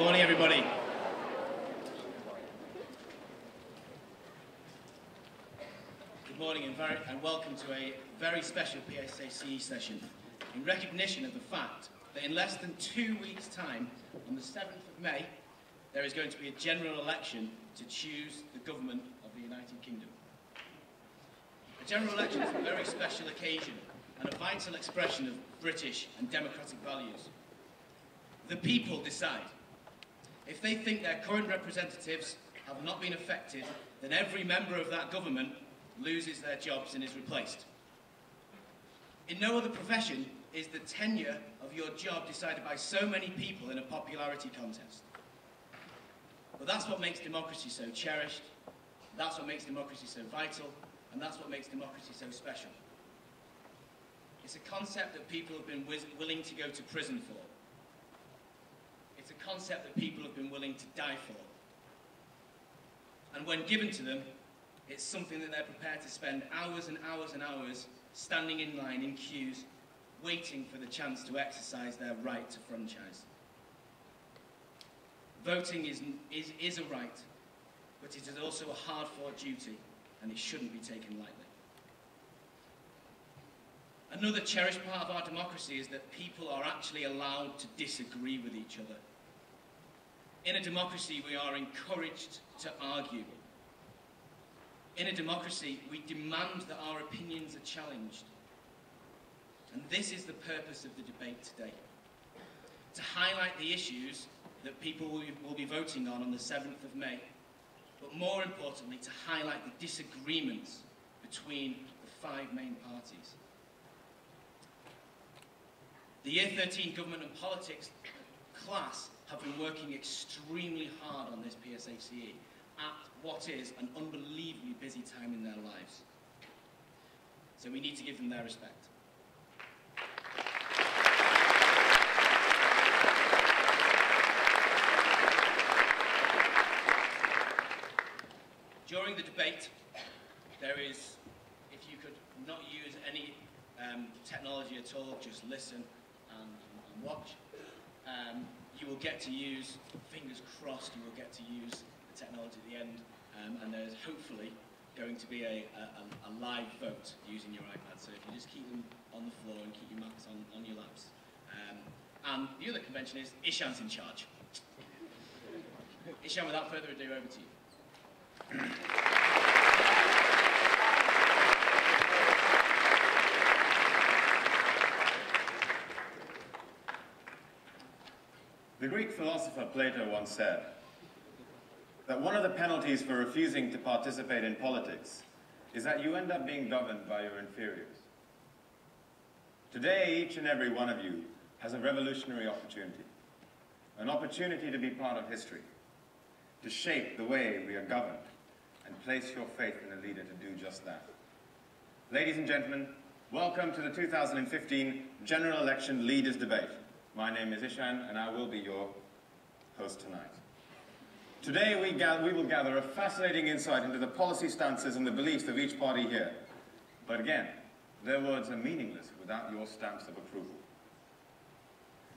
Morning, everybody. Good morning and welcome to a very special PSACE session in recognition of the fact that in less than 2 weeks' time, on the 7th of May, there is going to be a general election to choose the government of the United Kingdom. A general election is a very special occasion and a vital expression of British and democratic values. The people decide. If they think their current representatives have not been affected, then every member of that government loses their jobs and is replaced. In no other profession is the tenure of your job decided by so many people in a popularity contest. But that's what makes democracy so cherished, that's what makes democracy so vital, and that's what makes democracy so special. It's a concept that people have been willing to go to prison for. It's a concept that people have been willing to die for. And when given to them, it's something that they're prepared to spend hours and hours and hours standing in line in queues, waiting for the chance to exercise their right to franchise. Voting is a right, but it is also a hard-fought duty, and it shouldn't be taken lightly. Another cherished part of our democracy is that people are actually allowed to disagree with each other. In a democracy, we are encouraged to argue. In a democracy, we demand that our opinions are challenged. And this is the purpose of the debate today. To highlight the issues that people will be voting on the 7th of May, but more importantly, to highlight the disagreements between the 5 main parties. The Year 13 Government and Politics class have been working extremely hard on this PSACE at what is an unbelievably busy time in their lives. So we need to give them their respect. During the debate, there is, if you could not use any technology at all, just listen and watch. You will get to use, fingers crossed, you will get to use the technology at the end, and there's hopefully going to be a live vote using your iPad. So if you just keep them on the floor and keep your Macs on your laps. And the other convention is Ishan's in charge. Ishan, without further ado, over to you. The Greek philosopher Plato once said that one of the penalties for refusing to participate in politics is that you end up being governed by your inferiors. Today, each and every one of you has a revolutionary opportunity, an opportunity to be part of history, to shape the way we are governed, and place your faith in a leader to do just that. Ladies and gentlemen, welcome to the 2015 General Election Leaders Debate. My name is Ishan, and I will be your host tonight. Today we will gather a fascinating insight into the policy stances and the beliefs of each party here. But again, their words are meaningless without your stamps of approval.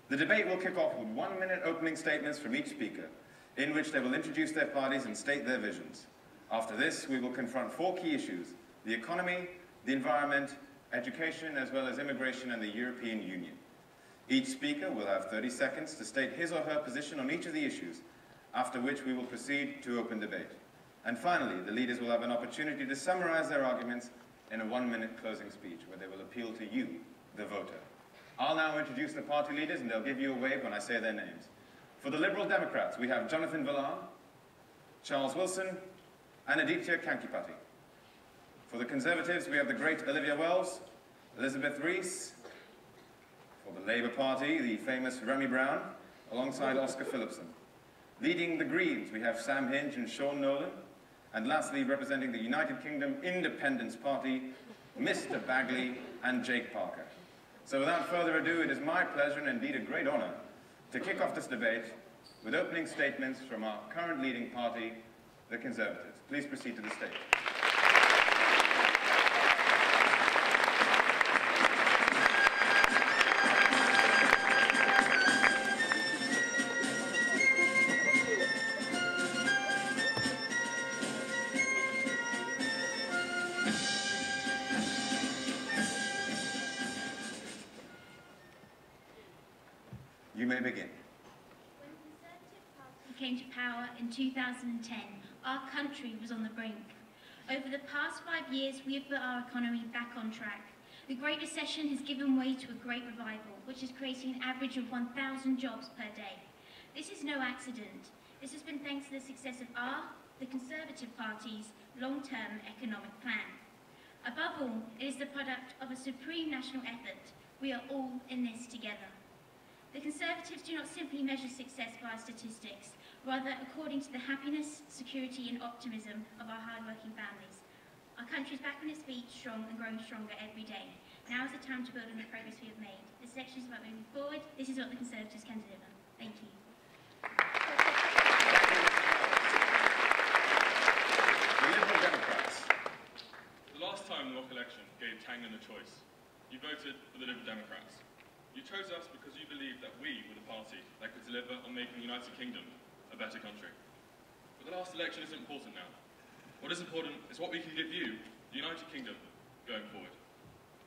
The debate will kick off with 1-minute opening statements from each speaker, in which they will introduce their parties and state their visions. After this, we will confront 4 key issues: the economy, the environment, education, as well as immigration and the European Union. Each speaker will have 30 seconds to state his or her position on each of the issues, after which we will proceed to open debate. And finally, the leaders will have an opportunity to summarize their arguments in a 1-minute closing speech, where they will appeal to you, the voter. I'll now introduce the party leaders, and they'll give you a wave when I say their names. For the Liberal Democrats, we have Jonathan Villar, Charles Wilson, and Aditya. For the Conservatives, we have the great Olivia Wells, Elizabeth Rees. For the Labour Party, the famous Remy Brown, alongside Oscar Phillipson. Leading the Greens, we have Sam Hinge and Sean Nolan. And lastly, representing the United Kingdom Independence Party, Mr. Bagley and Jake Parker. So without further ado, it is my pleasure and indeed a great honour to kick off this debate with opening statements from our current leading party, the Conservatives. Please proceed to the stage. may begin. When the Conservative Party came to power in 2010, our country was on the brink. Over the past 5 years, we have put our economy back on track. The Great Recession has given way to a great revival, which is creating an average of 1,000 jobs per day. This is no accident. This has been thanks to the success of the Conservative Party's long-term economic plan. Above all, it is the product of a supreme national effort. We are all in this together. The Conservatives do not simply measure success by statistics, rather according to the happiness, security and optimism of our hard-working families. Our country is back on its feet, strong and growing stronger every day. Now is the time to build on the progress we have made. This election is about moving forward. This is what the Conservatives can deliver. Thank you. The Liberal Democrats. The last time the local election gave Tanglin a choice, you voted for the Liberal Democrats. You chose us because you believed that we were the party that could deliver on making the United Kingdom a better country. But the last election isn't important now. What is important is what we can give you, the United Kingdom, going forward.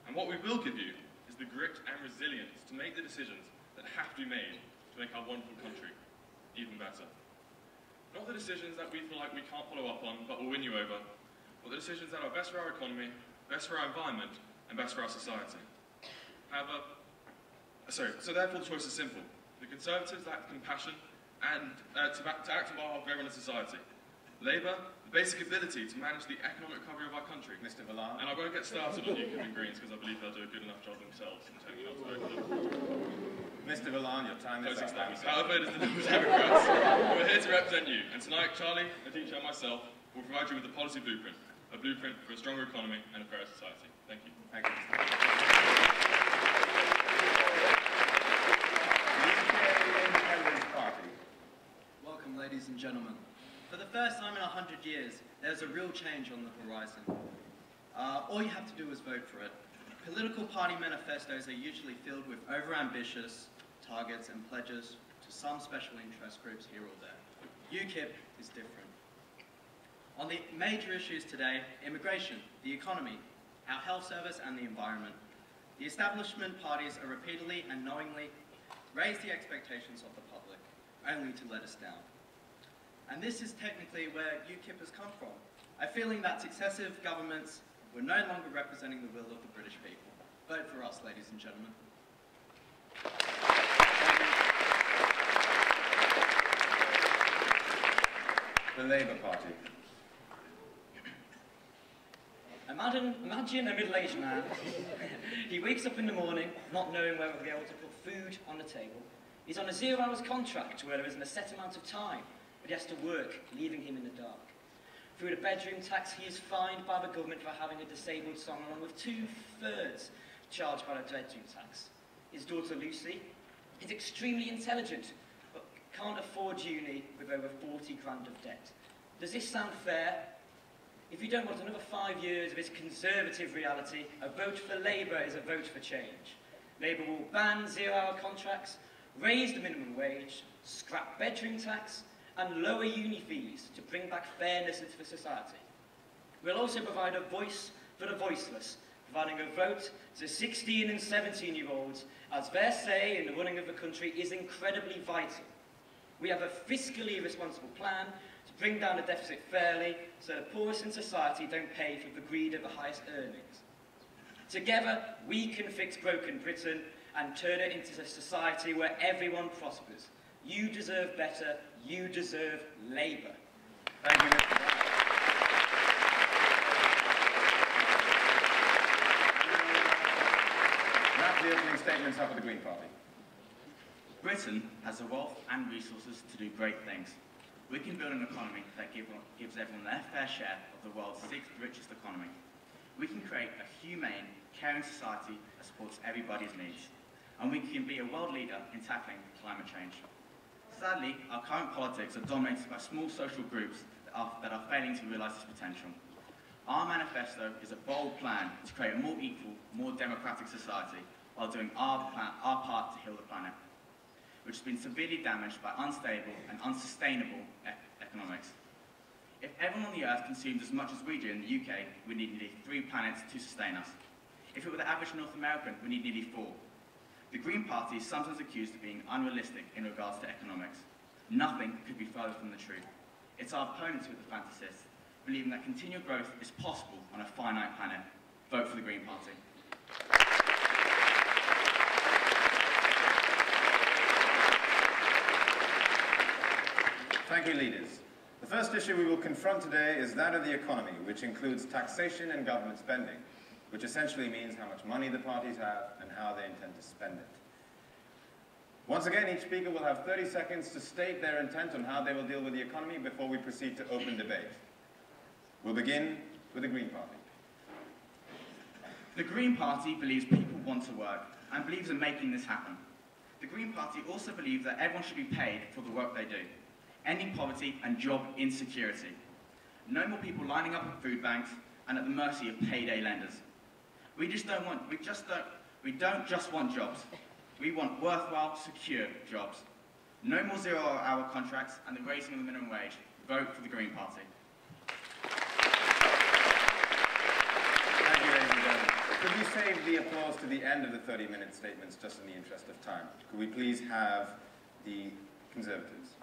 And what we will give you is the grit and resilience to make the decisions that have to be made to make our wonderful country even better. Not the decisions that we feel like we can't follow up on but will win you over, but the decisions that are best for our economy, best for our environment, and best for our society. So therefore the choice is simple. The Conservatives lack compassion and to act on behalf of everyone in society. Labour, the basic ability to manage the economic recovery of our country. Mr. Villar. And I won't get started on UKIP and Greens because I believe they'll do a good enough job themselves in taking up to Mr. Villar, your time is up. However, it is the Liberal Democrats who are here to represent you. And tonight, Charlie, Aditya and myself will provide you with a policy blueprint. A blueprint for a stronger economy and a fairer society. Thank you. Thank you, Mr. Party. Welcome, ladies and gentlemen. For the first time in 100 years, there's a real change on the horizon. All you have to do is vote for it. Political party manifestos are usually filled with overambitious targets and pledges to some special interest groups here or there. UKIP is different. On the major issues today, immigration, the economy, our health service and the environment, the establishment parties are repeatedly and knowingly raise the expectations of the public, only to let us down. And this is technically where UKIP has come from, a feeling that successive governments were no longer representing the will of the British people. Vote for us, ladies and gentlemen. The Labour Party. Imagine a middle-aged man. He wakes up in the morning not knowing whether he'll be able to put food on the table. He's on a 0 hours contract where there isn't a set amount of time, but he has to work, leaving him in the dark. Through the bedroom tax, he is fined by the government for having a disabled son, along with 2/3 charged by the bedroom tax. His daughter Lucy is extremely intelligent, but can't afford uni with over 40 grand of debt. Does this sound fair? If you don't want another 5 years of this conservative reality, a vote for Labour is a vote for change. Labour will ban 0 hour contracts, raise the minimum wage, scrap bedroom tax, and lower uni fees to bring back fairness into the society. We'll also provide a voice for the voiceless, providing a vote to 16 and 17-year-olds, as their say in the running of the country is incredibly vital. We have a fiscally responsible plan to bring down the deficit fairly, so the poorest in society don't pay for the greed of the highest earnings. Together, we can fix broken Britain and turn it into a society where everyone prospers. You deserve better. You deserve Labour. Thank you, Mr. Brown. Wrap the opening statements up with the Green Party. Britain has the wealth and resources to do great things. We can build an economy that gives everyone their fair share of the world's 6th richest economy. We can create a humane, caring society that supports everybody's needs. And we can be a world leader in tackling climate change. Sadly, our current politics are dominated by small social groups that are failing to realise this potential. Our manifesto is a bold plan to create a more equal, more democratic society while doing our part to heal the planet, which has been severely damaged by unstable and unsustainable economics. If everyone on the Earth consumes as much as we do in the UK, we need nearly 3 planets to sustain us. If it were the average North American, we need nearly 4. The Green Party is sometimes accused of being unrealistic in regards to economics. Nothing could be further from the truth. It's our opponents who are the fantasists, believing that continual growth is possible on a finite planet. Vote for the Green Party. Thank you, leaders. The first issue we will confront today is that of the economy, which includes taxation and government spending, which essentially means how much money the parties have and how they intend to spend it. Once again, each speaker will have 30 seconds to state their intent on how they will deal with the economy before we proceed to open debate. We'll begin with the Green Party. The Green Party believes people want to work and believes in making this happen. The Green Party also believes that everyone should be paid for the work they do, ending poverty and job insecurity. No more people lining up at food banks and at the mercy of payday lenders. We don't just want jobs. We want worthwhile, secure jobs. No more zero-hour contracts and the raising of the minimum wage. Vote for the Green Party. Thank you, ladies and gentlemen. Could we save the applause to the end of the 30-minute statements, just in the interest of time? Could we please have the Conservatives?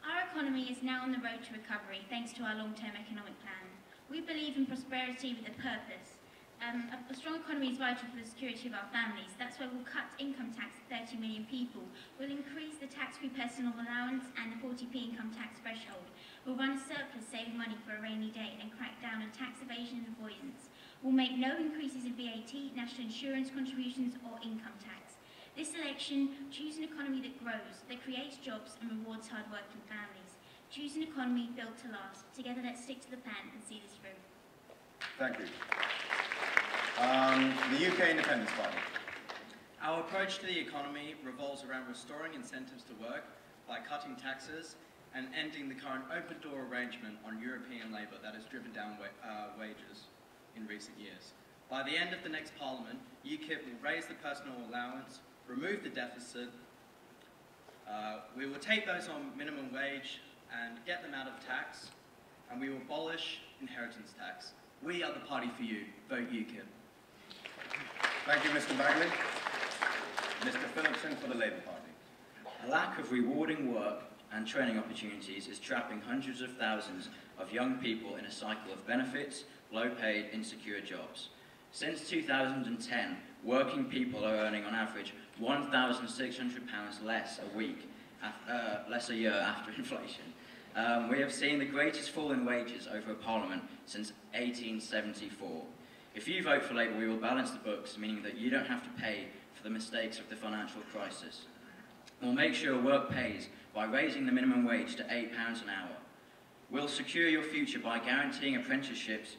Our economy is now on the road to recovery thanks to our long-term economic plan. We believe in prosperity with a purpose. A strong economy is vital for the security of our families. That's why we'll cut income tax to 30 million people. We'll increase the tax-free personal allowance and the 40p income tax threshold. We'll run a surplus saving money for a rainy day and crack down on tax evasion and avoidance. We'll make no increases in VAT, national insurance contributions or income tax. This election, choose an economy that grows, that creates jobs and rewards hard-working families. Choose an economy built to last. Together, let's stick to the plan and see this through. Thank you. The UK Independence Party. Our approach to the economy revolves around restoring incentives to work by cutting taxes and ending the current open-door arrangement on European labour that has driven down wages in recent years. By the end of the next Parliament, UKIP will raise the personal allowance, remove the deficit, we will take those on minimum wage and get them out of tax, and we will abolish inheritance tax. We are the party for you. Vote UKIP. Thank you, Mr. Bagley. Mr. Phillipson for the Labour Party. A lack of rewarding work and training opportunities is trapping hundreds of thousands of young people in a cycle of benefits, low-paid, insecure jobs. Since 2010, working people are earning on average £1,600 less a year after inflation. We have seen the greatest fall in wages over a parliament since 1874. If you vote for Labour, we will balance the books, meaning that you don't have to pay for the mistakes of the financial crisis. We'll make sure work pays by raising the minimum wage to £8 an hour. We'll secure your future by guaranteeing apprenticeships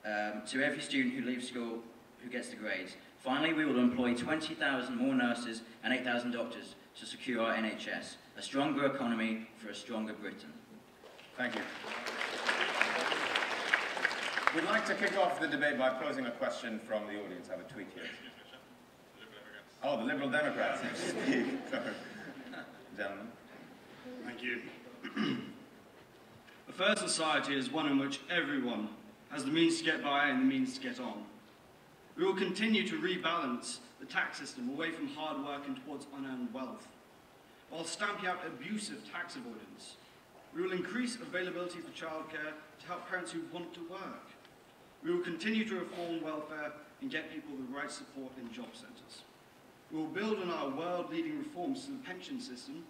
to every student who leaves school who gets the grades. Finally, we will employ 20,000 more nurses and 8,000 doctors to secure our NHS. A stronger economy for a stronger Britain. Thank you. We'd like to kick off the debate by posing a question from the audience. I have a tweet here. Oh, the Liberal Democrats. Gentlemen. Thank you. A fair society is one in which everyone has the means to get by and the means to get on. We will continue to rebalance the tax system away from hard work and towards unearned wealth, while stamping out abusive tax avoidance. We will increase availability for childcare to help parents who want to work. We will continue to reform welfare and get people the right support in job centres. We will build on our world-leading reforms to the pension system,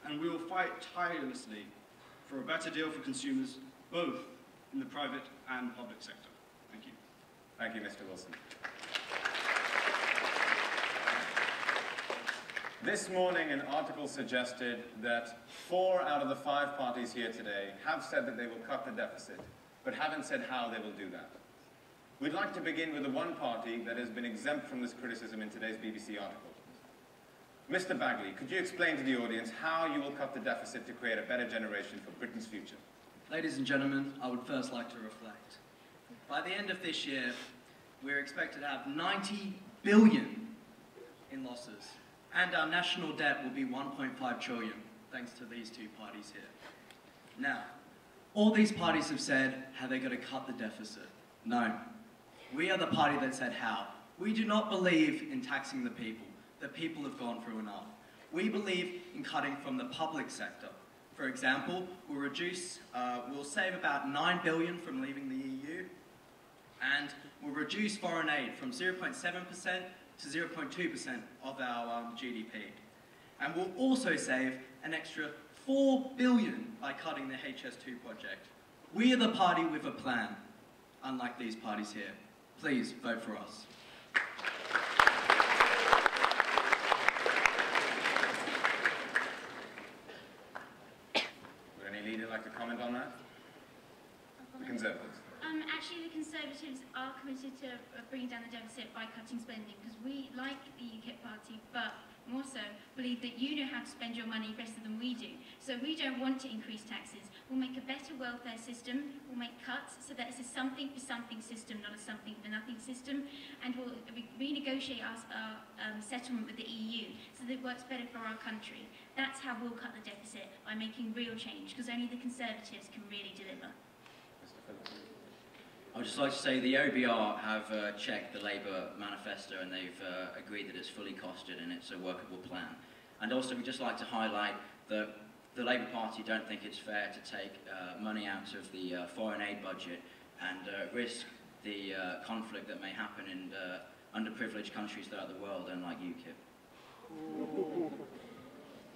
and we will fight tirelessly for a better deal for consumers, both in the private and public sector. Thank you. Thank you, Mr. Wilson. This morning, an article suggested that 4 out of the 5 parties here today have said that they will cut the deficit, but haven't said how they will do that. We'd like to begin with the one party that has been exempt from this criticism in today's BBC article. Mr. Bagley, could you explain to the audience how you will cut the deficit to create a better generation for Britain's future? Ladies and gentlemen, I would first like to reflect. By the end of this year, we're expected to have 90 billion in losses, and our national debt will be 1.5 trillion, thanks to these 2 parties here. Now, all these parties have said how they're going to cut the deficit. No. We are the party that said how. We do not believe in taxing the people. The people have gone through enough. We believe in cutting from the public sector. For example, we'll save about $9 billion from leaving the EU, and we'll reduce foreign aid from 0.7% to 0.2% of our GDP. And we'll also save an extra $4 billion by cutting the HS2 project. We are the party with a plan, unlike these parties here. Please vote for us. Would any leader like to comment on that? The Conservatives. Actually, the Conservatives are committed to bringing down the deficit by cutting spending, because we, like the UKIP party, but more so, believe that you know how to spend your money better than we do. So we don't want to increase taxes. We'll make a better welfare system, we'll make cuts so that it's a something for something system, not a something for nothing system, and we'll renegotiate our settlement with the EU so that it works better for our country. That's how we'll cut the deficit, by making real change, because only the Conservatives can really deliver. I would just like to say the OBR have checked the Labour manifesto and they've agreed that it's fully costed and it's a workable plan. And also we'd just like to highlight that the Labour Party don't think it's fair to take money out of the foreign aid budget and risk the conflict that may happen in underprivileged countries throughout the world, unlike UKIP.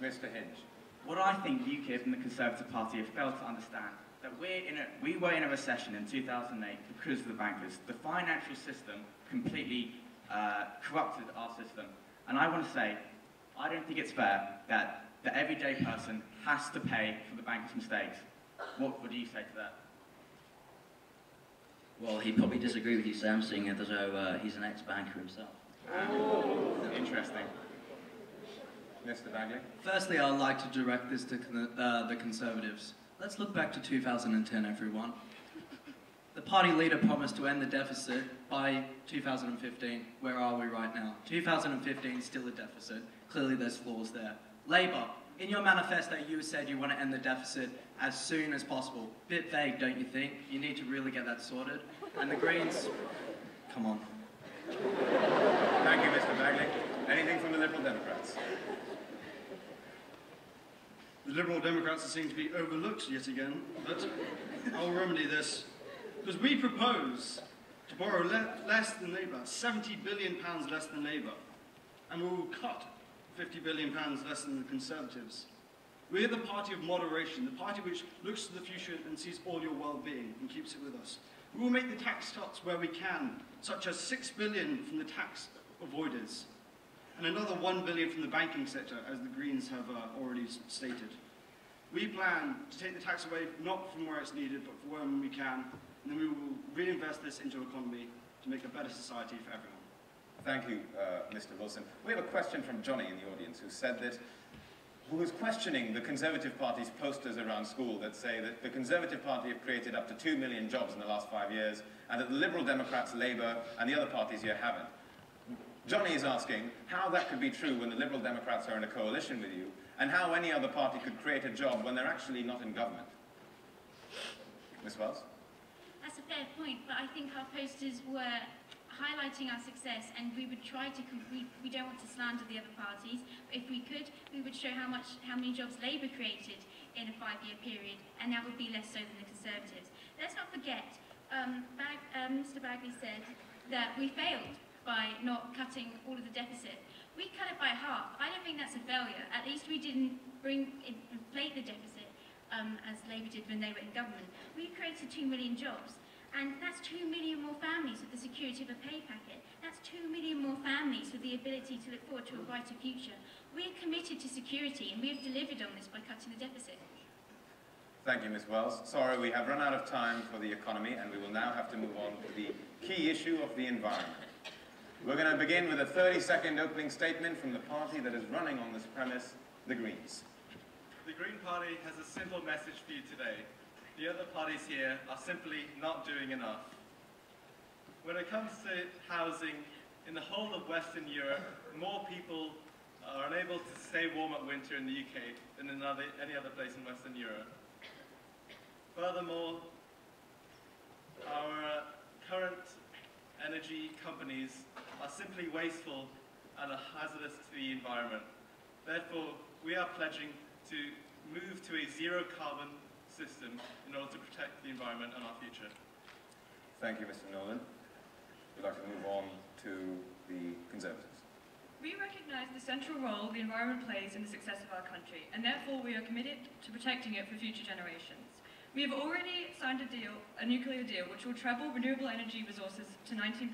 Mr. Hinge. What I think UKIP and the Conservative Party have failed to understand that we were in a recession in 2008 because of the bankers. The financial system completely corrupted our system. And I want to say, I don't think it's fair that the everyday person has to pay for the bankers' mistakes. What do you say to that? Well, he'd probably disagree with you, Sam, seeing as though he's an ex-banker himself. Interesting. Mr. Bagley? Firstly, I'd like to direct this to the Conservatives. Let's look back to 2010, everyone. The party leader promised to end the deficit by 2015. Where are we right now? 2015, still a deficit. Clearly there's flaws there. Labour, in your manifesto you said you want to end the deficit as soon as possible. Bit vague, don't you think? You need to really get that sorted. And the Greens, come on. Thank you, Mr. Bagley. Anything from the Liberal Democrats? The Liberal Democrats seem to be overlooked yet again, but I'll remedy this. Because we propose to borrow less than Labour, £70 billion less than Labour, and we will cut £50 billion less than the Conservatives. We are the party of moderation, the party which looks to the future and sees all your well-being and keeps it with us. We will make the tax cuts where we can, such as £6 billion from the tax avoiders, and another £1 billion from the banking sector, as the Greens have already stated. We plan to take the tax away not from where it's needed, but from when we can, and then we will reinvest this into the economy to make a better society for everyone. Thank you, Mr. Wilson. We have a question from Johnny in the audience who was questioning the Conservative Party's posters around school that say that the Conservative Party have created up to 2 million jobs in the last 5 years, and that the Liberal Democrats, Labour, and the other parties here haven't. Johnny is asking how that could be true when the Liberal Democrats are in a coalition with you, and how any other party could create a job when they're actually not in government. Ms. Wells? That's a fair point, but I think our posters were highlighting our success, and we would try to, we don't want to slander the other parties, but if we could, we would show how many jobs Labour created in a 5-year period, and that would be less so than the Conservatives. Let's not forget, Mr. Bagley said that we failed by not cutting all of the deficit. We cut it by half. I don't think that's a failure. At least we didn't inflate the deficit as Labour did when they were in government. We created 2 million jobs, and that's 2 million more families with the security of a pay packet. That's 2 million more families with the ability to look forward to a brighter future. We're committed to security, and we have delivered on this by cutting the deficit. Thank you, Ms. Wells. Sorry, we have run out of time for the economy, and we will now have to move on to the key issue of the environment. We're going to begin with a 30-second opening statement from the party that is running on this premise, the Greens. The Green Party has a simple message for you today. The other parties here are simply not doing enough. When it comes to housing, in the whole of Western Europe, more people are unable to stay warm at winter in the UK than in any other place in Western Europe. Furthermore, our current energy companies are simply wasteful and are hazardous to the environment. Therefore, we are pledging to move to a zero-carbon system in order to protect the environment and our future. Thank you, Mr. Nolan. We'd like to move on to the Conservatives. We recognise the central role the environment plays in the success of our country, and therefore we are committed to protecting it for future generations. We have already signed a nuclear deal, which will treble renewable energy resources to 19%,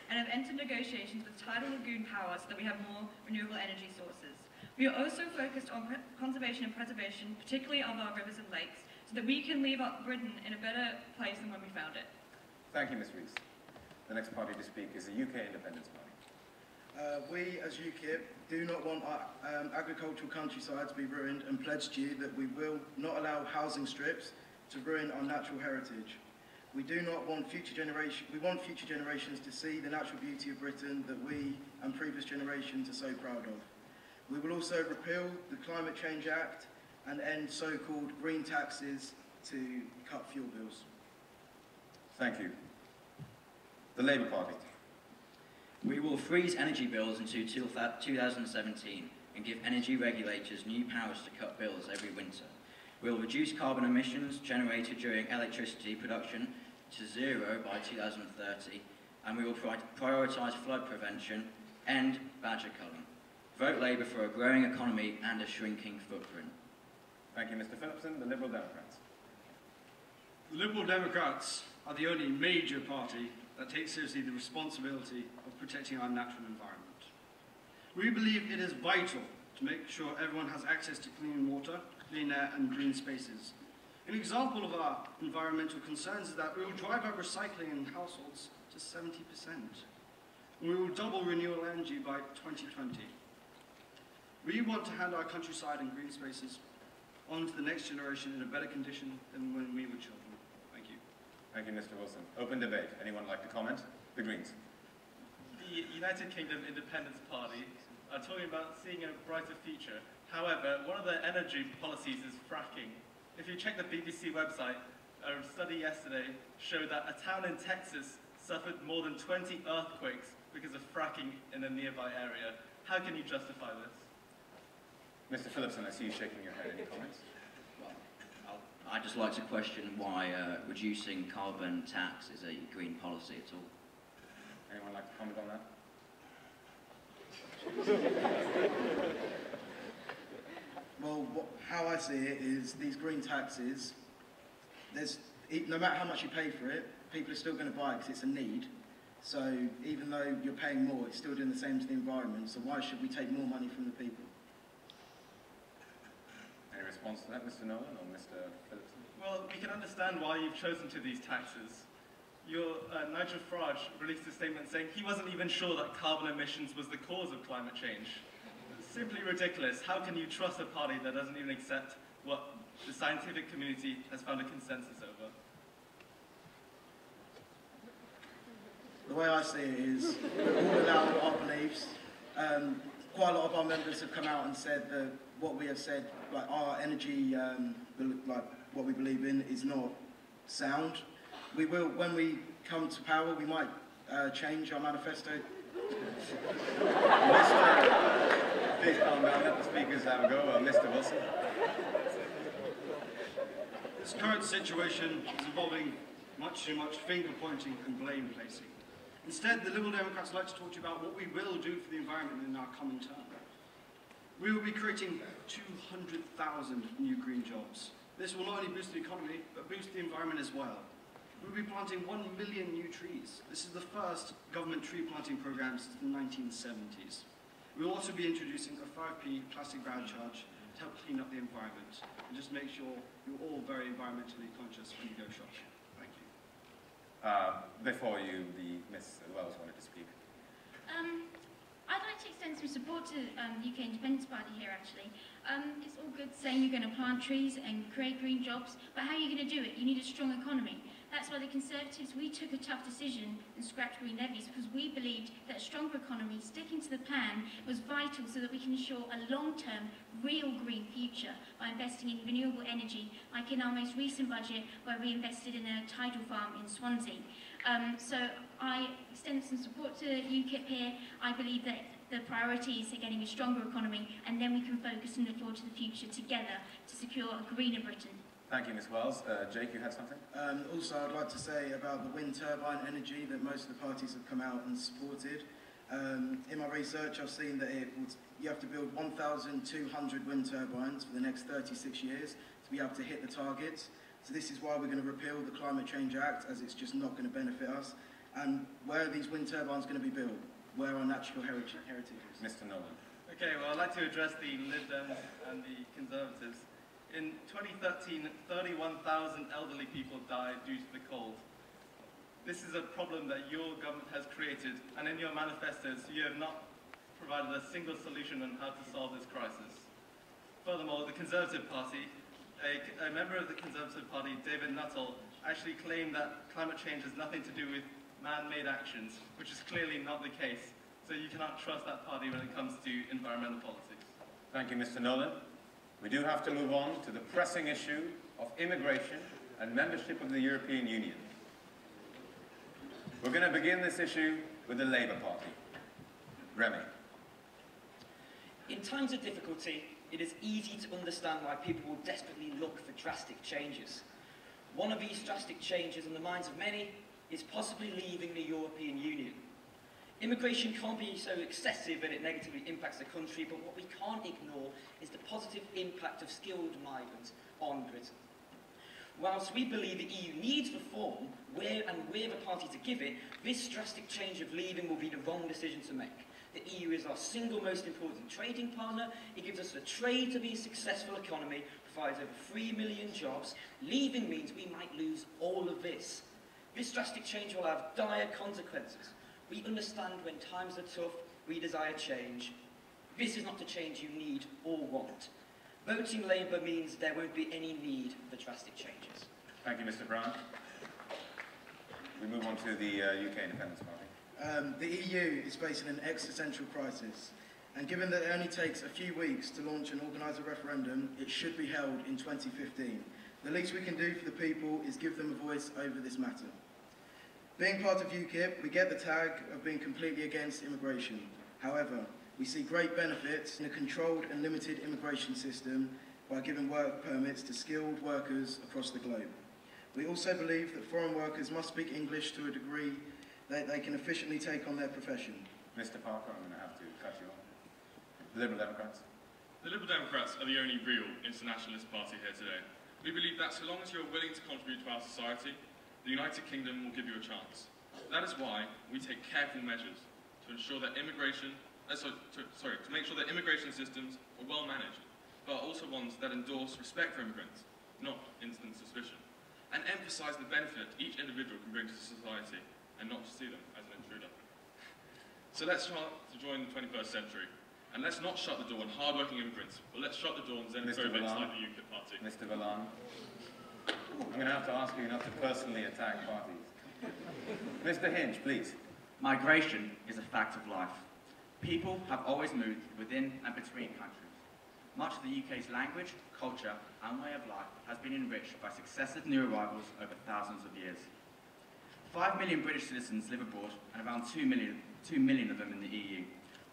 and have entered negotiations with tidal lagoon power so that we have more renewable energy sources. We are also focused on conservation and preservation, particularly of our rivers and lakes, so that we can leave Britain in a better place than when we found it. Thank you, Ms. Rees. The next party to speak is the UK Independence Party. We, as UKIP, do not want our agricultural countryside to be ruined, and pledge to you that we will not allow housing strips to ruin our natural heritage. We want future generations to see the natural beauty of Britain that we and previous generations are so proud of. We will also repeal the Climate Change Act and end so-called green taxes to cut fuel bills. Thank you. The Labour Party. We will freeze energy bills until 2017 and give energy regulators new powers to cut bills every winter. We will reduce carbon emissions generated during electricity production to zero by 2030, and we will prioritise flood prevention, end badger culling. Vote Labour for a growing economy and a shrinking footprint. Thank you, Mr. Phillipson. The Liberal Democrats. The Liberal Democrats are the only major party that takes seriously the responsibility of protecting our natural environment. We believe it is vital to make sure everyone has access to clean water, clean air and green spaces. An example of our environmental concerns is that we will drive up recycling in households to 70%. And we will double renewable energy by 2020. We want to hand our countryside and green spaces on to the next generation in a better condition than when we were children. Thank you. Thank you, Mr. Wilson. Open debate. Anyone like to comment? The Greens. The United Kingdom Independence Party are talking about seeing a brighter future. However, one of their energy policies is fracking. If you check the BBC website, a study yesterday showed that a town in Texas suffered more than 20 earthquakes because of fracking in a nearby area. How can you justify this? Mr. Phillipson, I see you shaking your head. Any comments? Well, I'd just like to question why reducing carbon tax is a green policy at all. Anyone like to comment on that? Well, how I see it is these green taxes, no matter how much you pay for it, people are still going to buy it because it's a need. So even though you're paying more, it's still doing the same to the environment. So why should we take more money from the people? Any response to that, Mr. Nolan or Mr. Phillipson? Well, we can understand why you've chosen to these taxes. Nigel Farage released a statement saying he wasn't even sure that carbon emissions was the cause of climate change. Simply ridiculous. How can you trust a party that doesn't even accept what the scientific community has found a consensus over? The way I see it is, we're all allowed our beliefs. Quite a lot of our members have come out and said that what we have said, like our energy, like what we believe in, is not sound. We will, when we come to power, we might change our manifesto. Please calm down, let the speakers have a go. Mr. Wilson. This current situation is involving much too much finger-pointing and blame-placing. Instead, the Liberal Democrats would like to talk to you about what we will do for the environment in our coming term. We will be creating 200,000 new green jobs. This will not only boost the economy, but boost the environment as well. We'll be planting 1 million new trees. This is the first government tree planting program since the 1970s. We'll also be introducing a 5p plastic bag charge to help clean up the environment and just make sure you're all very environmentally conscious when you go shopping. Thank you. Before you, Miss Wells wanted to speak. I'd like to extend some support to the UK Independence Party here, actually. It's all good saying you're going to plant trees and create green jobs, but how are you going to do it? You need a strong economy. That's why the Conservatives, we took a tough decision and scrapped green levies because we believed that a stronger economy, sticking to the plan, was vital so that we can ensure a long-term, real green future by investing in renewable energy, like in our most recent budget where we invested in a tidal farm in Swansea. So I extend some support to UKIP here. I believe that the priority is getting a stronger economy, and then we can focus and look forward to the future together to secure a greener Britain. Thank you, Ms. Wells. Jake, you had something? Also, I'd like to say about the wind turbine energy that most of the parties have come out and supported. In my research, I've seen that you have to build 1,200 wind turbines for the next 36 years to be able to hit the targets. So this is why we're going to repeal the Climate Change Act, as it's just not going to benefit us. And where are these wind turbines going to be built? Where are natural heritage is? Mr. Nolan. Okay, well, I'd like to address the Lib Dems and the Conservatives. In 2013, 31,000 elderly people died due to the cold. This is a problem that your government has created, and in your manifestos, you have not provided a single solution on how to solve this crisis. Furthermore, the Conservative Party, a member of the Conservative Party, David Nuttall, actually claimed that climate change has nothing to do with man-made actions, which is clearly not the case. So you cannot trust that party when it comes to environmental politics. Thank you, Mr. Nolan. We do have to move on to the pressing issue of immigration and membership of the European Union. We're going to begin this issue with the Labour Party. Remy. In times of difficulty, it is easy to understand why people will desperately look for drastic changes. One of these drastic changes in the minds of many is possibly leaving the European Union. Immigration can't be so excessive that it negatively impacts the country, but what we can't ignore is the positive impact of skilled migrants on Britain. Whilst we believe the EU needs reform, we're the party to give it, this drastic change of leaving will be the wrong decision to make. The EU is our single most important trading partner. It gives us the trade to be a successful economy, provides over 3 million jobs. Leaving means we might lose all of this. This drastic change will have dire consequences. We understand when times are tough, we desire change. This is not the change you need or want. Voting Labour means there won't be any need for drastic changes. Thank you, Mr. Brown. We move on to the UK Independence Party. The EU is facing an existential crisis, and given that it only takes a few weeks to launch and organise a referendum, it should be held in 2015. The least we can do for the people is give them a voice over this matter. Being part of UKIP, we get the tag of being completely against immigration. However, we see great benefits in a controlled and limited immigration system by giving work permits to skilled workers across the globe. We also believe that foreign workers must speak English to a degree that they can efficiently take on their profession. Mr. Parker, I'm going to have to cut you off. The Liberal Democrats. The Liberal Democrats are the only real internationalist party here today. We believe that so long as you're willing to contribute to our society, the United Kingdom will give you a chance. That is why we take careful measures to ensure that immigration, to make sure that immigration systems are well managed, but are also ones that endorse respect for immigrants, not instant suspicion, and emphasise the benefit each individual can bring to society, and not to see them as an intruder. So let's try to join the 21st century, and let's not shut the door on hard-working immigrants, but let's shut the door on xenophobes like the UKIP party. Mr. Vallan. I'm going to have to ask you not to personally attack parties. Mr. Hinge, please. Migration is a fact of life. People have always moved within and between countries. Much of the UK's language, culture and way of life has been enriched by successive new arrivals over thousands of years. 5 million British citizens live abroad and around 2 million of them in the EU.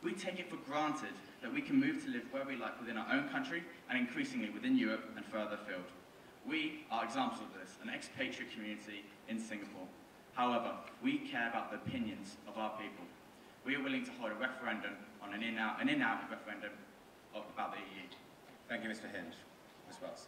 We take it for granted that we can move to live where we like within our own country and increasingly within Europe and further afield. We are examples of this, an expatriate community in Singapore. However, we care about the opinions of our people. We are willing to hold a referendum on an in-out referendum about the EU. Thank you, Mr. Hinge. Ms. Wells.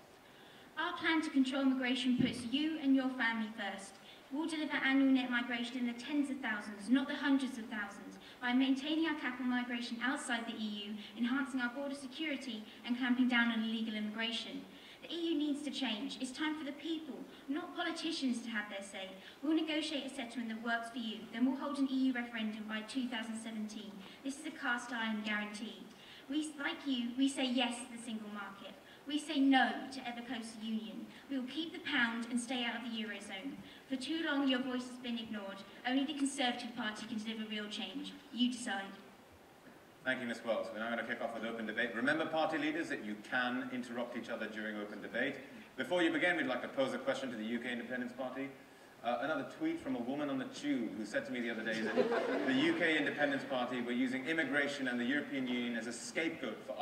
Our plan to control migration puts you and your family first. We'll deliver annual net migration in the tens of thousands, not the hundreds of thousands, by maintaining our cap on migration outside the EU, enhancing our border security and clamping down on illegal immigration. The EU needs to change. It's time for the people, not politicians, to have their say. We'll negotiate a settlement that works for you. Then we'll hold an EU referendum by 2017. This is a cast iron guarantee. Like you, we say yes to the single market. We say no to ever closer union. We will keep the pound and stay out of the Eurozone. For too long, your voice has been ignored. Only the Conservative Party can deliver real change. You decide. Thank you, Ms. Wells. We're now going to kick off with open debate. Remember, party leaders, that you can interrupt each other during open debate. Before you begin, we'd like to pose a question to the UK Independence Party. Another tweet from a woman on the tube who said to me the other day that the UK Independence Party were using immigration and the European Union as a scapegoat for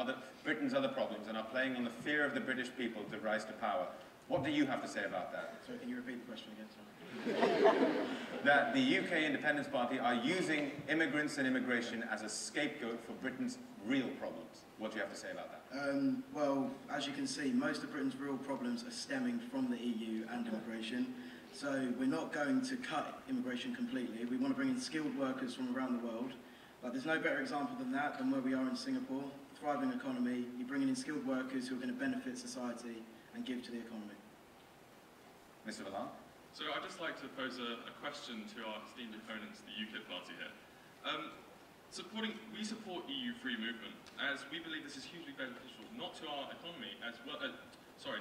Britain's other problems and are playing on the fear of the British people to rise to power. What do you have to say about that? Sorry, can you repeat the question again, sorry? That the UK Independence Party are using immigrants and immigration as a scapegoat for Britain's real problems. What do you have to say about that? Well, as you can see, most of Britain's real problems are stemming from the EU and immigration. So we're not going to cut immigration completely. We want to bring in skilled workers from around the world. But there's no better example than that than where we are in Singapore. Thriving economy, you're bringing in skilled workers who are going to benefit society and give to the economy. Mr. Valland? So I'd just like to pose a question to our esteemed opponents, the UKIP party here. We support EU free movement, as we believe this is hugely beneficial, not to our economy as well,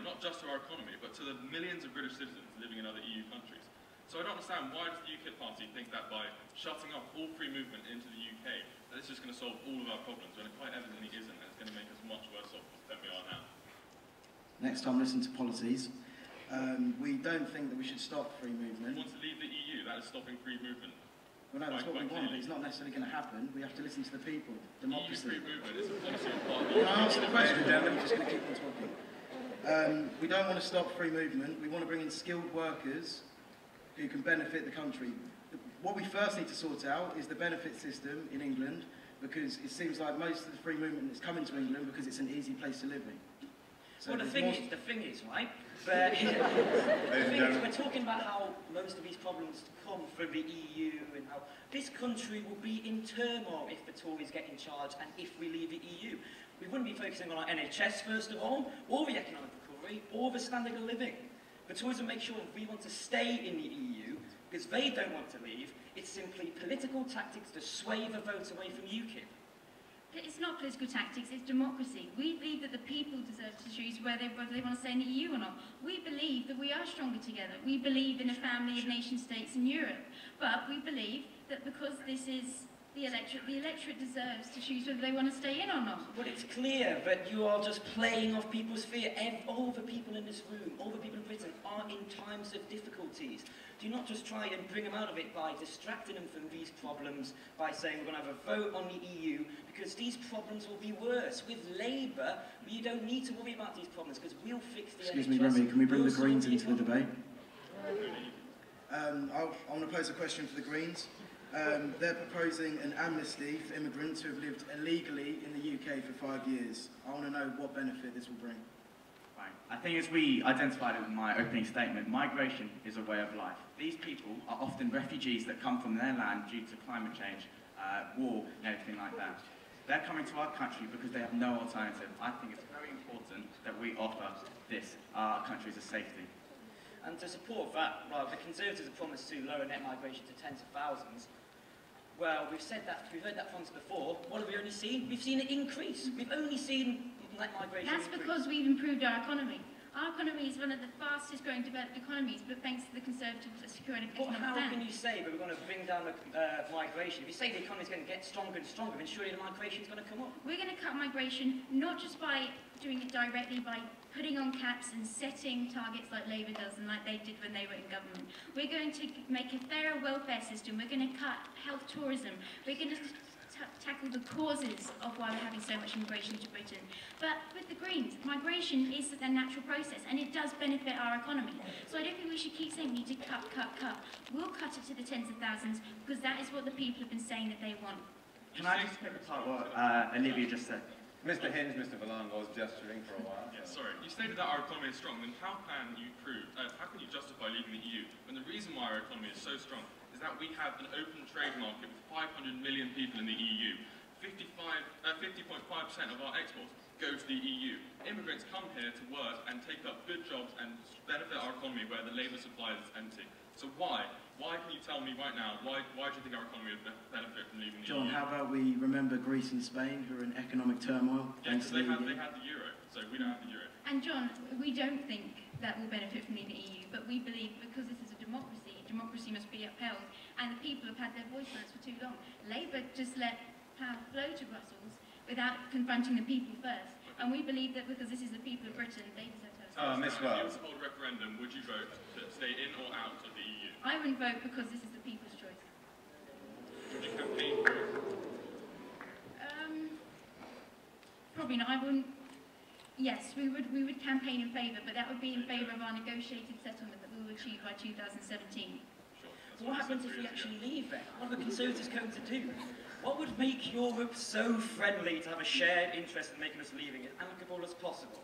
not just to our economy, but to the millions of British citizens living in other EU countries. So I don't understand, why does the UKIP party think that by shutting off all free movement into the UK, that this is going to solve all of our problems, when it quite evidently isn't, and it's going to make us much worse off than we are now? Next time, listen to policies. We don't think that we should stop free movement. We want to leave the EU, that is stopping free movement. Well, no, that's what we want, but it's not necessarily going to happen. We have to listen to the people. Democracy. EU free movement is a policy of part of Can I answer the question? You're just going to keep on talking. We don't want to stop free movement. We want to bring in skilled workers who can benefit the country. What we first need to sort out is the benefit system in England, because it seems like most of the free movement is coming to England because it's an easy place to live in. So well, the thing is, right, we're talking about how most of these problems come from the EU and how this country will be in turmoil if the Tories get in charge and if we leave the EU. We wouldn't be focusing on our NHS first of all, or the economic recovery, or the standard of living. The Tories will make sure that we want to stay in the EU because they don't want to leave. It's simply political tactics to sway the vote away from UKIP. It's not political tactics, it's democracy. We believe that the people deserve to choose whether they want to stay in the EU or not. We believe that we are stronger together. We believe in a family of nation states in Europe. But we believe that because this is the electorate deserves to choose whether they want to stay in or not. Well, it's clear that you are just playing off people's fear. All the people in this room, all the people in Britain are in times of difficulties. Do not just try and bring them out of it by distracting them from these problems, by saying we're going to have a vote on the EU, because these problems will be worse. With Labour, you don't need to worry about these problems, because we'll fix the Excuse me, Remy, can we bring the Greens into the debate? I want to pose a question for the Greens. They're proposing an amnesty for immigrants who have lived illegally in the UK for 5 years. I want to know what benefit this will bring. Right. I think as we identified in my opening statement, migration is a way of life. These people are often refugees that come from their land due to climate change, war, and everything like that. They're coming to our country because they have no alternative. I think it's very important that we offer this, our country as a safety. And to support that, well, the Conservatives have promised to lower net migration to tens of thousands. Well, we've heard that from us before. What have we only seen? We've seen it increase. We've only seen net migration That's increase. because we've improved our economy. Our economy is one of the fastest growing developed economies, but thanks to the Conservatives securing a But economic how plan. can you say that we're going to bring down the migration? If you say the economy is going to get stronger and stronger, then surely the migration is going to come up. We're going to cut migration not just by doing it directly, by putting on caps and setting targets like Labour does and like they did when they were in government. We're going to make a fairer welfare system. We're going to cut health tourism. We're going to tackle the causes of why we're having so much immigration to Britain. But with the Greens, migration is a natural process and it does benefit our economy. So I don't think we should keep saying we need to cut. We'll cut it to the tens of thousands because that is what the people have been saying that they want. Can I just pick apart what Olivia just said? Mr. Hinge, Mr. Valland was gesturing for a while. Yeah, sorry. You stated that our economy is strong, then how can you justify leaving the EU when the reason why our economy is so strong is that we have an open trade market with 500 million people in the EU. 50.5% of our exports go to the EU. Immigrants come here to work and take up good jobs and benefit our economy where the labour supply is empty. So why? Why can you tell me right now, why do you think our economy would benefit from leaving the EU? John, how about we remember Greece and Spain, who are in economic turmoil? Yeah, because they had the euro, so we don't have the euro. And John, we don't think that will benefit from leaving the EU, but we believe because this is a democracy must be upheld, and the people have had their voice silenced for too long. Labour just let power flow to Brussels without confronting the people first, and we believe that because this is the people of Britain, they deserve to have Miss If you Wells. were to hold a referendum, would you vote to stay in or out of the EU? I wouldn't vote because this is the people's choice. Would you campaign for it? Probably not. I wouldn't. Yes, we would campaign in favour, but that would be in favour of our negotiated settlement that we will achieve by 2017. Sure. What happens if we actually leave then? What are the Conservatives going to do? What would make Europe so friendly to have a shared interest in making us leaving it amicable as possible?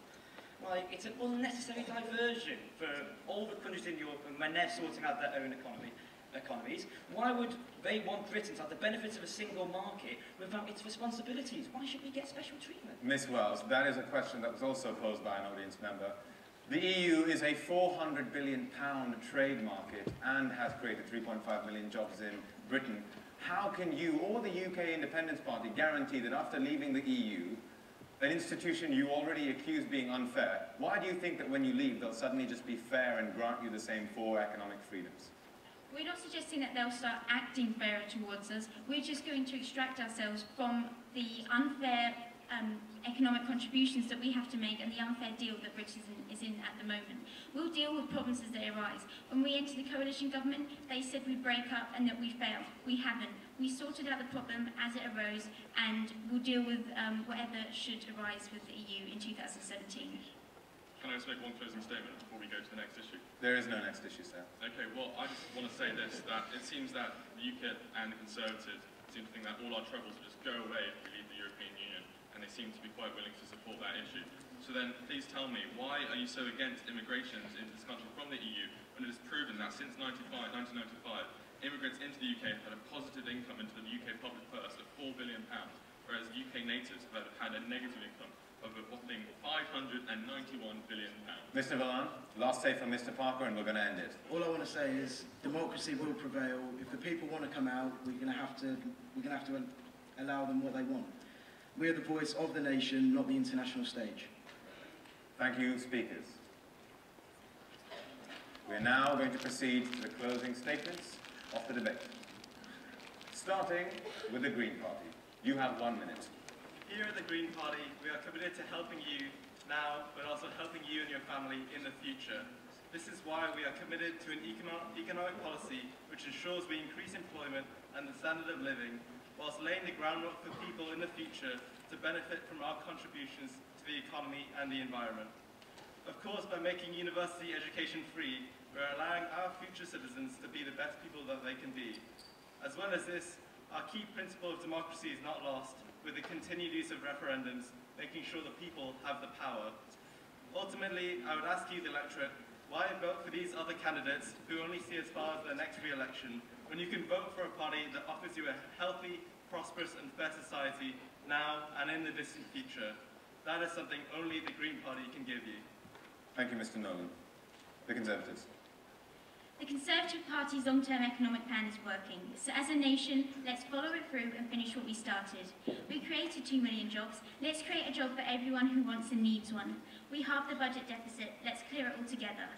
Like, it's an unnecessary diversion for all the countries in Europe, and when they're sorting out their own economies, why would they want Britain to have the benefits of a single market without its responsibilities? Why should we get special treatment? Miss Wells, that is a question that was also posed by an audience member. The EU is a £400 billion trade market and has created 3.5 million jobs in Britain. How can you or the UK Independence Party guarantee that after leaving the EU, an institution you already accuse being unfair, why do you think that when you leave they'll suddenly just be fair and grant you the same 4 economic freedoms? We're not suggesting that they'll start acting fairer towards us. We're just going to extract ourselves from the unfair economic contributions that we have to make and the unfair deal that Britain is in at the moment. We'll deal with problems as they arise. When we entered the coalition government, they said we'd break up and that we failed. We haven't. We sorted out the problem as it arose, and we'll deal with whatever should arise with the EU in 2017. Can I just make one closing statement before we go to the next issue? There is no next issue, sir. Okay, well, I just want to say this, that it seems that the UKIP and the Conservatives seem to think that all our troubles will just go away if we leave the European Union, and they seem to be quite willing to support that issue. So then, please tell me, why are you so against immigrations into this country from the EU, when it is proven that since 1995, immigrants into the UK have had a positive income into the UK public purse of £4 billion, whereas UK natives have had a negative income of a whopping £591 billion. Mr. Valan, last say from Mr. Parker, and we're going to end it. All I want to say is democracy will prevail. If the people want to come out, we're going to have to allow them what they want. We are the voice of the nation, not the international stage. Thank you, speakers. We're now going to proceed to the closing statements of the debate. Starting with the Green Party. You have 1 minute. Here at the Green Party, we are committed to helping you now, but also helping you and your family in the future. This is why we are committed to an economic policy which ensures we increase employment and the standard of living, whilst laying the groundwork for people in the future to benefit from our contributions to the economy and the environment. Of course, by making university education free, we're allowing our future citizens to be the best people that they can be. As well as this, our key principle of democracy is not lost, with the continued use of referendums, making sure the people have the power. Ultimately, I would ask you, the electorate, why vote for these other candidates who only see as far as their next re-election, when you can vote for a party that offers you a healthy, prosperous and fair society now and in the distant future? That is something only the Green Party can give you. Thank you, Mr. Nolan. The Conservatives. The Conservative Party's long-term economic plan is working. So as a nation, let's follow it through and finish what we started. We created 2 million jobs. Let's create a job for everyone who wants and needs one. We halved the budget deficit. Let's clear it all together.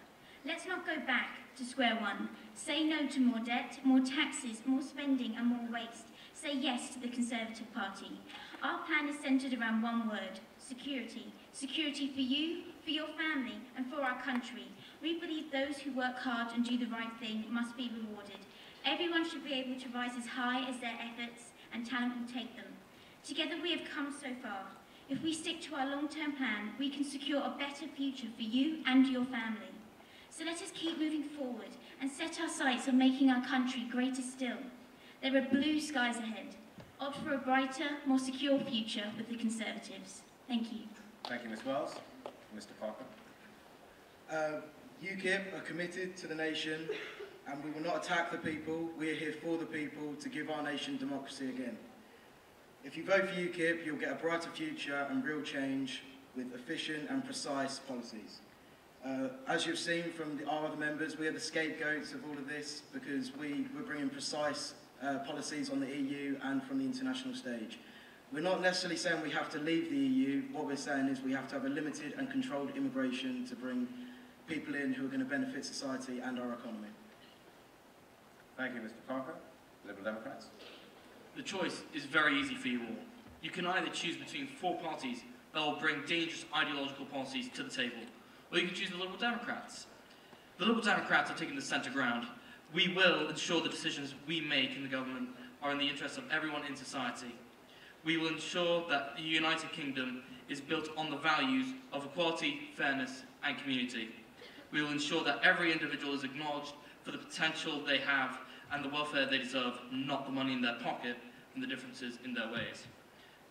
Let's not go back to square one. Say no to more debt, more taxes, more spending and more waste. Say yes to the Conservative Party. Our plan is centred around one word: security. Security for you, for your family and for our country. We believe those who work hard and do the right thing must be rewarded. Everyone should be able to rise as high as their efforts and talent will take them. Together we have come so far. If we stick to our long-term plan, we can secure a better future for you and your family. So let us keep moving forward and set our sights on making our country greater still. There are blue skies ahead. Opt for a brighter, more secure future with the Conservatives. Thank you. Thank you, Ms. Wells. Mr. Parker. UKIP are committed to the nation, and we will not attack the people. We are here for the people to give our nation democracy again. If you vote for UKIP, you'll get a brighter future and real change with efficient and precise policies. As you've seen from our other members, we are the scapegoats of all of this because we're bringing precise policies on the EU and from the international stage. We're not necessarily saying we have to leave the EU. What we're saying is we have to have a limited and controlled immigration to bring people in who are going to benefit society and our economy. Thank you, Mr. Parker. Liberal Democrats. The choice is very easy for you all. You can either choose between 4 parties that will bring dangerous ideological policies to the table, or you could choose the Liberal Democrats. The Liberal Democrats are taking the centre ground. We will ensure the decisions we make in the government are in the interest of everyone in society. We will ensure that the United Kingdom is built on the values of equality, fairness and community. We will ensure that every individual is acknowledged for the potential they have and the welfare they deserve, not the money in their pocket and the differences in their ways.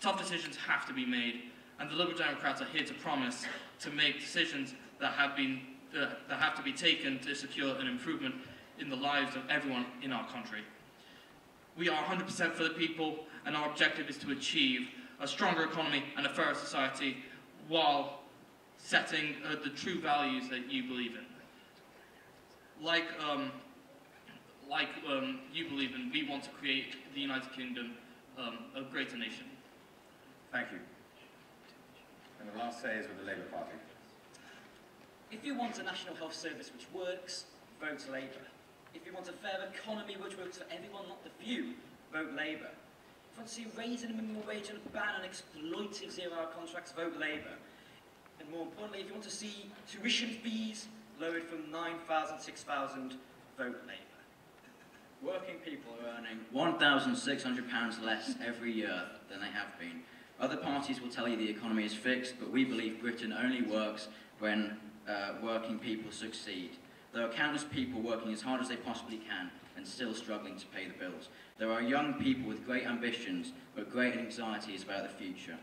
Tough decisions have to be made, and the Liberal Democrats are here to promise to make decisions that have to be taken to secure an improvement in the lives of everyone in our country. We are 100% for the people, and our objective is to achieve a stronger economy and a fairer society while setting the true values that you believe in. Like you believe in, we want to create the United Kingdom a greater nation. Thank you. And the last say is with the Labour Party. If you want a national health service which works, vote Labour. If you want a fair economy which works for everyone, not the few, vote Labour. If you want to see a raise in the minimum wage and a ban on exploitive zero-hour contracts, vote Labour. And more importantly, if you want to see tuition fees lowered from 9,000 to 6,000, vote Labour. Working people are earning £1,600 less every year than they have been. Other parties will tell you the economy is fixed, but we believe Britain only works when working people succeed. There are countless people working as hard as they possibly can and still struggling to pay the bills. There are young people with great ambitions, but great anxieties about the future.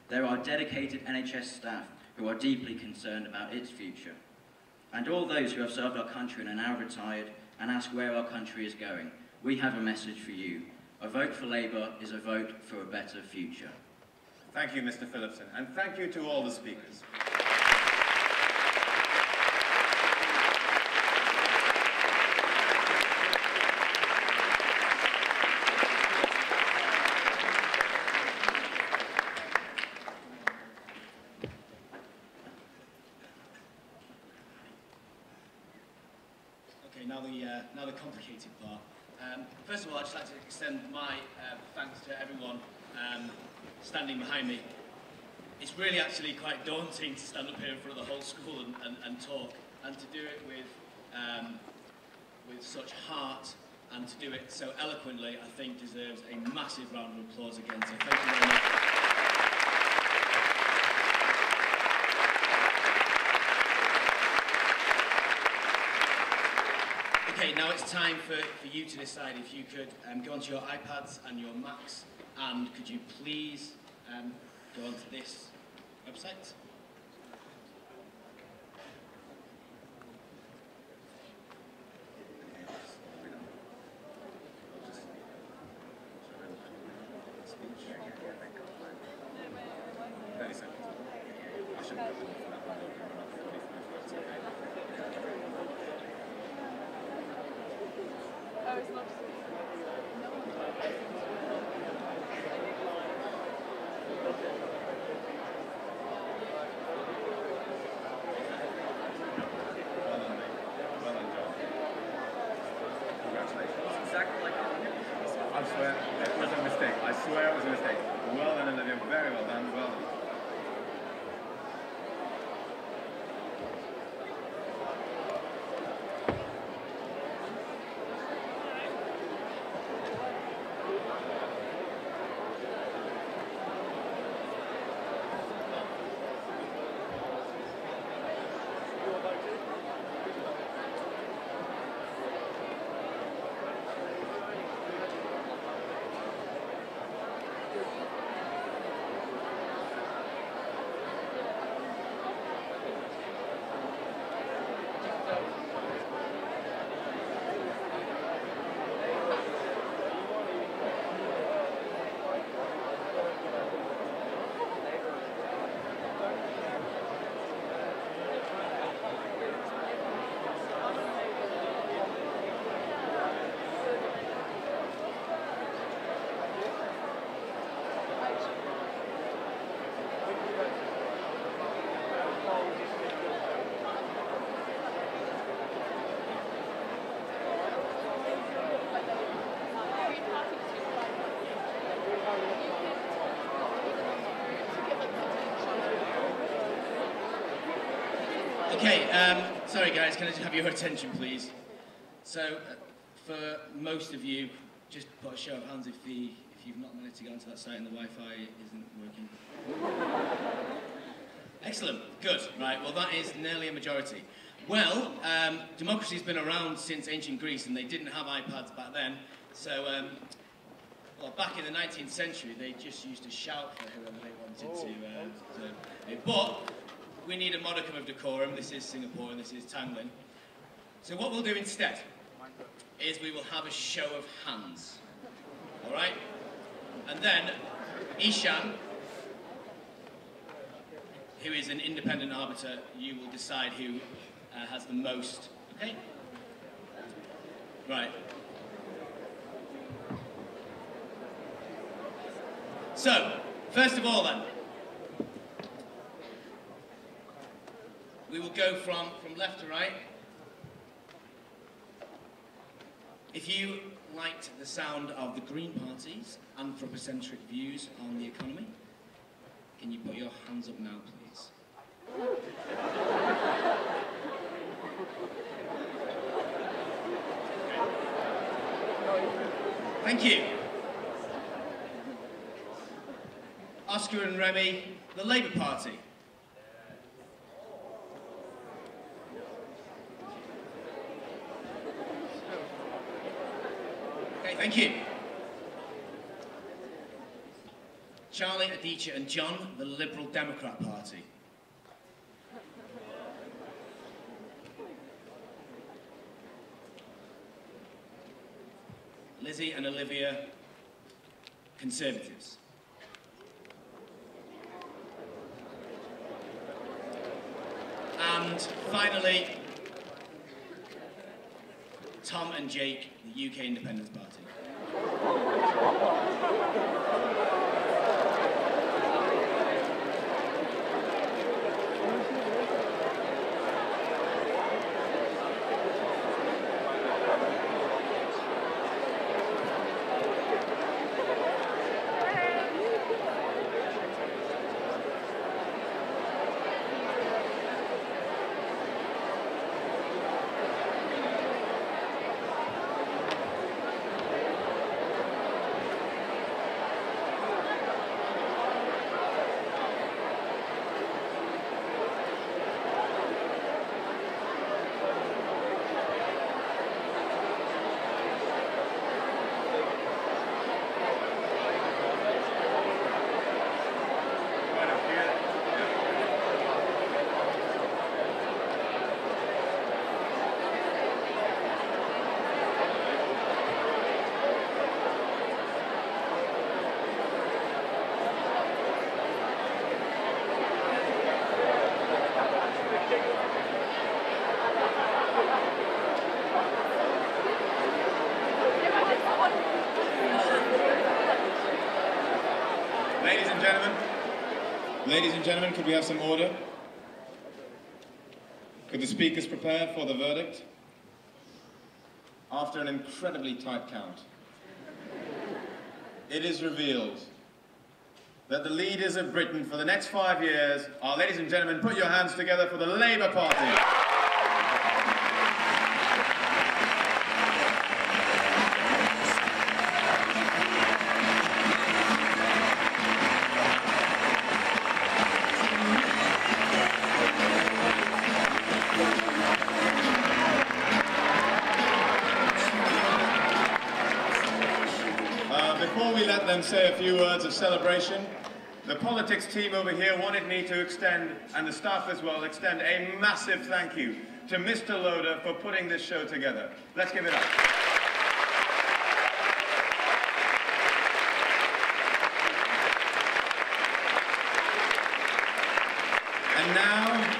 There are dedicated NHS staff who are deeply concerned about its future. And all those who have served our country and are now retired and ask where our country is going. We have a message for you. A vote for Labour is a vote for a better future. Thank you, Mr. Phillipson, and thank you to all the speakers. Now the complicated part. First of all, I'd just like to extend my thanks to everyone standing behind me. It's really actually quite daunting to stand up here in front of the whole school and talk, and to do it with such heart, and to do it so eloquently, I think deserves a massive round of applause again. So thank you very much. Okay, now it's time for you to decide. If you could go onto your iPads and your Macs, and could you please go onto this website? I swear, it was a mistake. I swear it was a mistake. Well done, Olivia. Very well done. Well done. Okay, sorry guys, can I just have your attention, please? So, for most of you, just put a show of hands if you've not managed to get onto that site and the Wi-Fi isn't working. Excellent, good. Right, well that is nearly a majority. Well, democracy's been around since ancient Greece and they didn't have iPads back then, so well, back in the 19th century they just used to shout for whoever they wanted to. But we need a modicum of decorum. This is Singapore and this is Tanglin. So what we'll do instead is we will have a show of hands. Alright? And then Ishan, who is an independent arbiter, you will decide who has the most. Okay? Right. So, first of all then, we will go from left to right. If you liked the sound of the Green Party's anthropocentric views on the economy, can you put your hands up now, please? Thank you. Oscar and Remy, the Labour Party. Okay, thank you. Charlie, Aditya and John, the Liberal Democrat Party. Lizzie and Olivia, Conservatives. And finally, Tom and Jake, the UK Independence Party. Ladies and gentlemen, could we have some order? Could the speakers prepare for the verdict? After an incredibly tight count, it is revealed that the leaders of Britain for the next 5 years are, ladies and gentlemen, put your hands together for the Labour Party. Say a few words of celebration. The politics team over here wanted me to extend, and the staff as well, extend a massive thank you to Mr. Loader for putting this show together. Let's give it up. And now,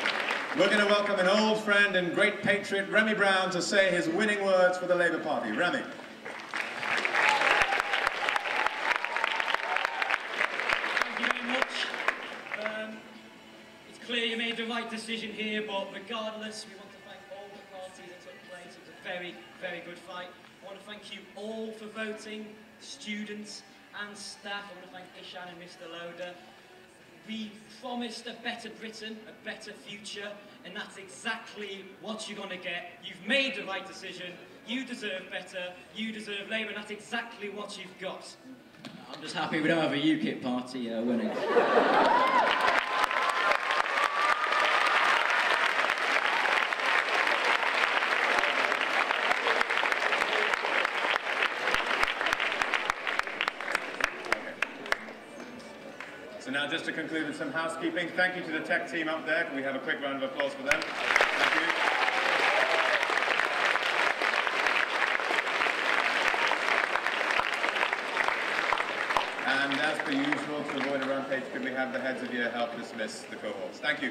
we're going to welcome an old friend and great patriot, Remy Brown, to say his winning words for the Labour Party. Remy. Clear you made the right decision here, but regardless, we want to thank all the parties that took place. It was a very, very good fight. I want to thank you all for voting, students and staff. I want to thank Ishan and Mr. Loader. We promised a better Britain, a better future and that's exactly what you're going to get. You've made the right decision. You deserve better. You deserve Labour, and that's exactly what you've got. I'm just happy we don't have a UKIP party winning. So now just to conclude with some housekeeping, thank you to the tech team up there. Can we have a quick round of applause for them? Thank you. And as per usual, to avoid a rampage, could we have the heads of year help dismiss the cohorts? Thank you.